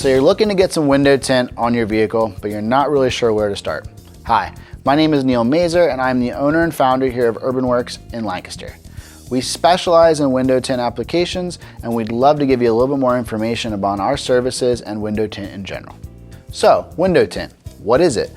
So you're looking to get some window tint on your vehicle, but you're not really sure where to start. Hi, my name is Neil Mazer, and I'm the owner and founder here of UrbanWorks in Lancaster. We specialize in window tint applications, and we'd love to give you a little bit more information about our services and window tint in general. So, window tint, what is it?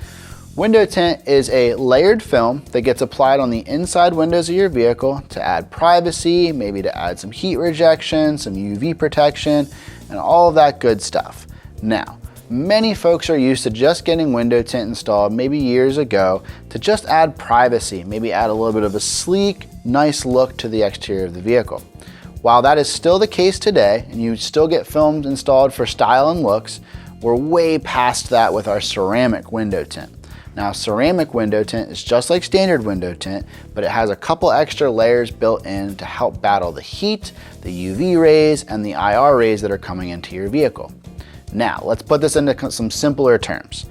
Window tint is a layered film that gets applied on the inside windows of your vehicle to add privacy, maybe to add some heat rejection, some UV protection, and all of that good stuff. Now, many folks are used to just getting window tint installed maybe years ago to just add privacy, maybe add a little bit of a sleek, nice look to the exterior of the vehicle. While that is still the case today, and you still get films installed for style and looks, we're way past that with our ceramic window tint. Now, ceramic window tint is just like standard window tint, but it has a couple extra layers built in to help battle the heat, the UV rays, and the IR rays that are coming into your vehicle. Now, let's put this into some simpler terms.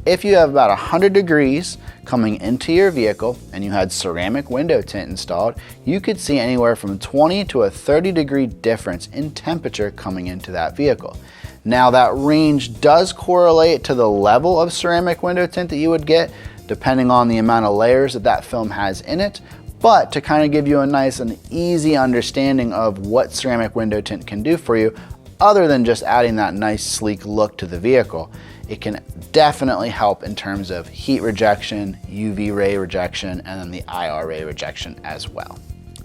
If you have about 100 degrees coming into your vehicle and you had ceramic window tint installed, you could see anywhere from 20 to a 30-degree difference in temperature coming into that vehicle. Now, that range does correlate to the level of ceramic window tint that you would get, depending on the amount of layers that film has in it. But to kind of give you a nice and easy understanding of what ceramic window tint can do for you, other than just adding that nice sleek look to the vehicle, it can definitely help in terms of heat rejection, UV ray rejection, and then the IR ray rejection as well.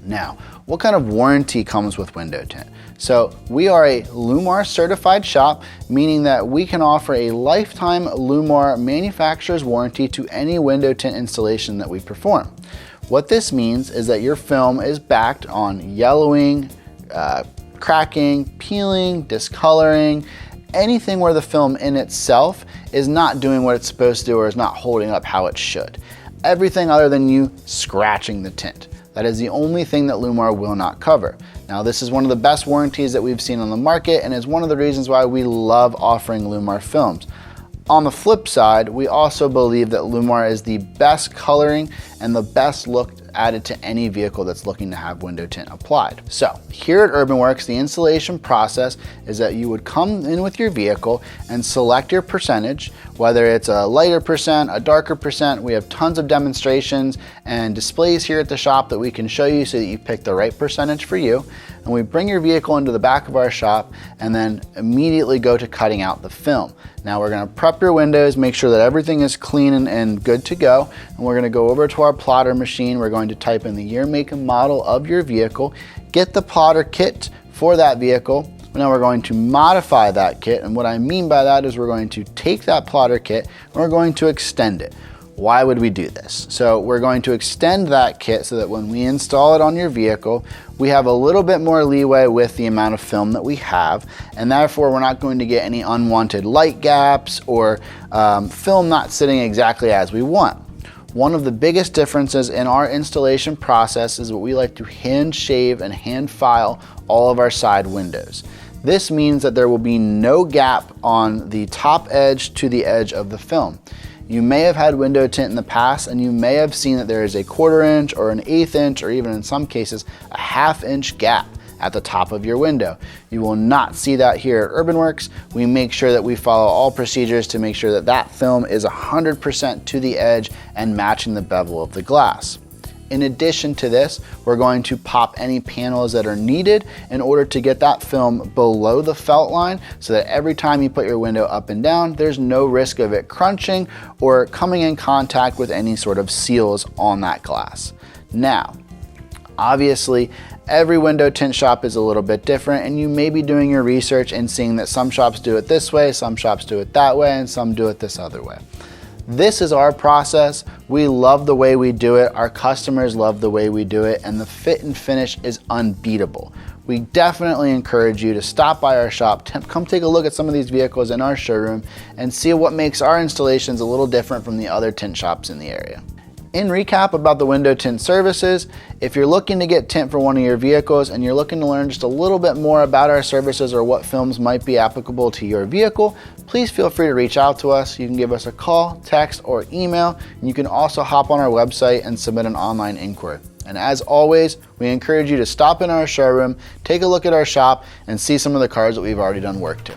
Now, what kind of warranty comes with window tint? So we are a Lumar certified shop, meaning that we can offer a lifetime Lumar manufacturer's warranty to any window tint installation that we perform. What this means is that your film is backed on yellowing, cracking, peeling, discoloring, anything where the film in itself is not doing what it's supposed to or is not holding up how it should. Everything other than you scratching the tint. That is the only thing that Lumar will not cover. Now, this is one of the best warranties that we've seen on the market and is one of the reasons why we love offering Lumar films. On the flip side, we also believe that Lumar is the best coloring and the best look added to any vehicle that's looking to have window tint applied. So here at UrbanWorks, the installation process is that you would come in with your vehicle and select your percentage, whether it's a lighter percent, a darker percent. We have tons of demonstrations and displays here at the shop that we can show you so that you pick the right percentage for you. And we bring your vehicle into the back of our shop and then immediately go to cutting out the film. Now we're going to prep your windows, make sure that everything is clean and good to go. And we're going to go over to our plotter machine. We're going to type in the year, make, and model of your vehicle, get the plotter kit for that vehicle. Now we're going to modify that kit. And what I mean by that is we're going to take that plotter kit and we're going to extend it. Why would we do this? So we're going to extend that kit so that when we install it on your vehicle, we have a little bit more leeway with the amount of film that we have, and therefore we're not going to get any unwanted light gaps or film not sitting exactly as we want. One of the biggest differences in our installation process is what we like to hand shave and hand file all of our side windows. This means that there will be no gap on the top edge to the edge of the film. You may have had window tint in the past and you may have seen that there is a 1/4 inch or an 1/8 inch or even in some cases a 1/2 inch gap at the top of your window. You will not see that here at UrbanWorks. We make sure that we follow all procedures to make sure that that film is 100% to the edge and matching the bevel of the glass. In addition to this, we're going to pop any panels that are needed in order to get that film below the felt line so that every time you put your window up and down, there's no risk of it crunching or coming in contact with any sort of seals on that glass. Now, obviously, every window tint shop is a little bit different, and you may be doing your research and seeing that some shops do it this way, some shops do it that way, and some do it this other way. This is our process. We love the way we do it. Our customers love the way we do it, and the fit and finish is unbeatable. We definitely encourage you to stop by our shop, come take a look at some of these vehicles in our showroom, and see what makes our installations a little different from the other tint shops in the area. In recap about the window tint services, if you're looking to get tint for one of your vehicles and you're looking to learn just a little bit more about our services or what films might be applicable to your vehicle, please feel free to reach out to us. You can give us a call, text, or email. And you can also hop on our website and submit an online inquiry. And as always, we encourage you to stop in our showroom, take a look at our shop, and see some of the cars that we've already done work to.